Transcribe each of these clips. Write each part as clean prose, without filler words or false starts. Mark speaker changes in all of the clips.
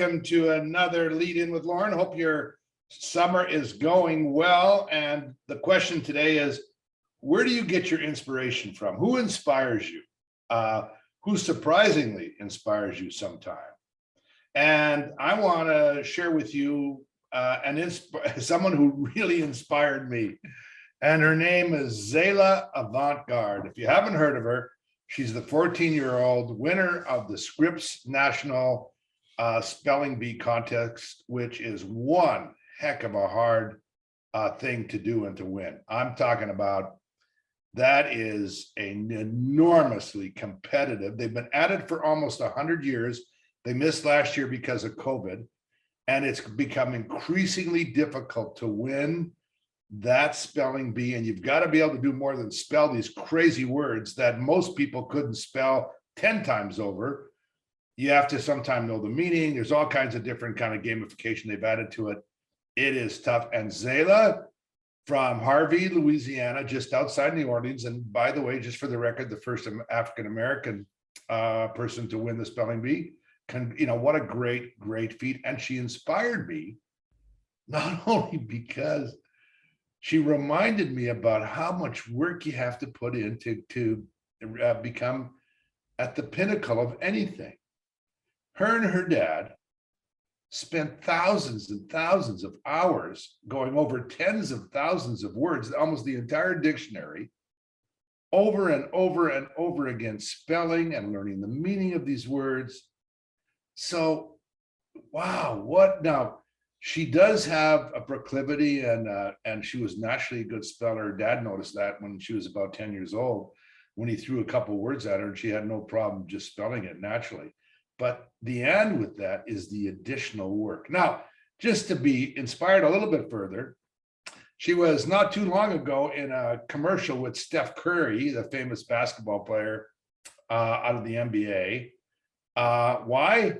Speaker 1: welcome to another Lead In with Lorne. Hope your summer is going well. And the question today is, where do you get your inspiration from? Who inspires you? Who surprisingly inspires you sometime? And I want to share with you someone who really inspired me. And her name is Zaila Avant-garde. If you haven't heard of her, she's the 14-year-old winner of the Scripps National Spelling Bee Contest, which is one heck of a hard thing to do and to win. I'm talking about that is an enormously competitive. They've been at it for almost 100 years. They missed last year because of COVID, and it's become increasingly difficult to win that spelling bee. And you've got to be able to do more than spell these crazy words that most people couldn't spell 10 times over. You have to sometimes know the meaning. There's all kinds of different kind of gamification they've added to it. It is tough. And Zaila from Harvey, Louisiana, just outside New Orleans. And by the way, just for the record, the first African-American person to win the spelling bee. What a great, great feat. And she inspired me, not only because she reminded me about how much work you have to put in to become at the pinnacle of anything. Her and her dad spent thousands and thousands of hours going over tens of thousands of words, almost the entire dictionary, over and over and over again, spelling and learning the meaning of these words. So, wow, what now? She does have a proclivity, and she was naturally a good speller. Her dad noticed that when she was about 10 years old, when he threw a couple words at her, and she had no problem just spelling it naturally. But the end with that is the additional work. Now, just to be inspired a little bit further, she was not too long ago in a commercial with Steph Curry, the famous basketball player out of the NBA. Why?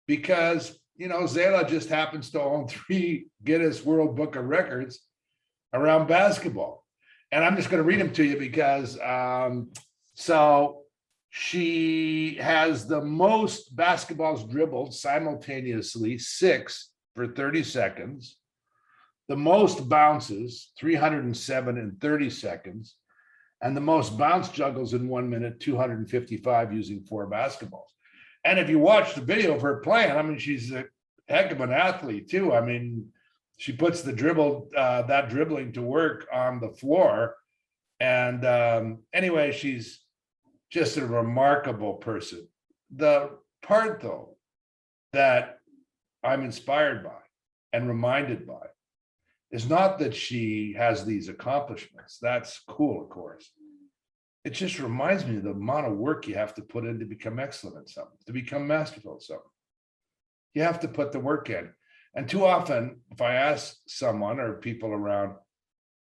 Speaker 1: Because Zaila just happens to own 3 Guinness World Book of Records around basketball. And I'm just going to read them to you because so she has the most basketballs dribbled simultaneously, 6 for 30 seconds. The most bounces, 307 in 30 seconds. And the most bounce juggles in 1 minute, 255 using 4 basketballs. And if you watch the video of her playing, I mean, she's a heck of an athlete too. I mean, she puts the dribbling to work on the floor. And anyway, she's just a remarkable person. The part though that I'm inspired by and reminded by is not that she has these accomplishments. That's cool, of course. It just reminds me of the amount of work you have to put in to become excellent at something, to become masterful at something. You have to put the work in. And too often, if I ask someone or people around,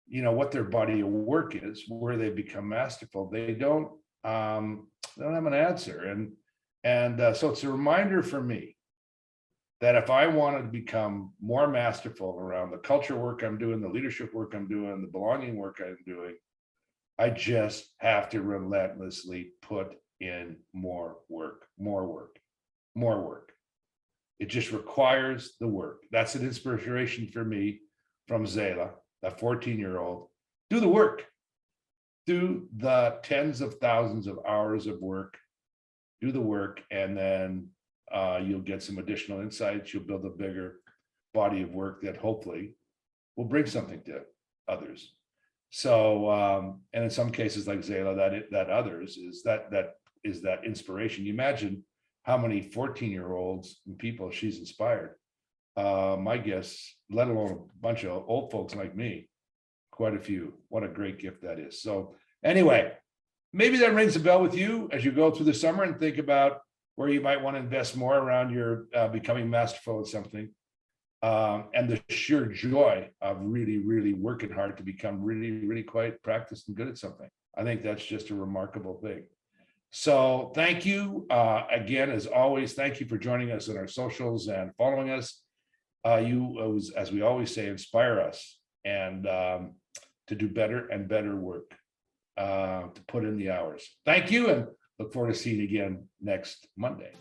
Speaker 1: what their body of work is, where they become masterful, they don't have an answer. And so it's a reminder for me that if I wanted to become more masterful around the culture work I'm doing, the leadership work I'm doing, the belonging work I'm doing, I just have to relentlessly put in more work. It just requires the work. That's an inspiration for me from Zaila, that 14-year-old. Do the work. Do the tens of thousands of hours of work. Do the work, and then you'll get some additional insights. You'll build a bigger body of work that hopefully will bring something to others. So, and in some cases like Zaila, that others is that inspiration. You imagine how many 14-year-olds and people she's inspired. My guess, let alone a bunch of old folks like me, quite a few. What a great gift that is. So anyway, maybe that rings a bell with you as you go through the summer and think about where you might want to invest more around your becoming masterful at something. And the sheer joy of really, really working hard to become really, really quite practiced and good at something. I think that's just a remarkable thing. So thank you again, as always. Thank you for joining us on our socials and following us. You, as we always say, inspire us and to do better and better work, to put in the hours. Thank you, and look forward to seeing you again next Monday.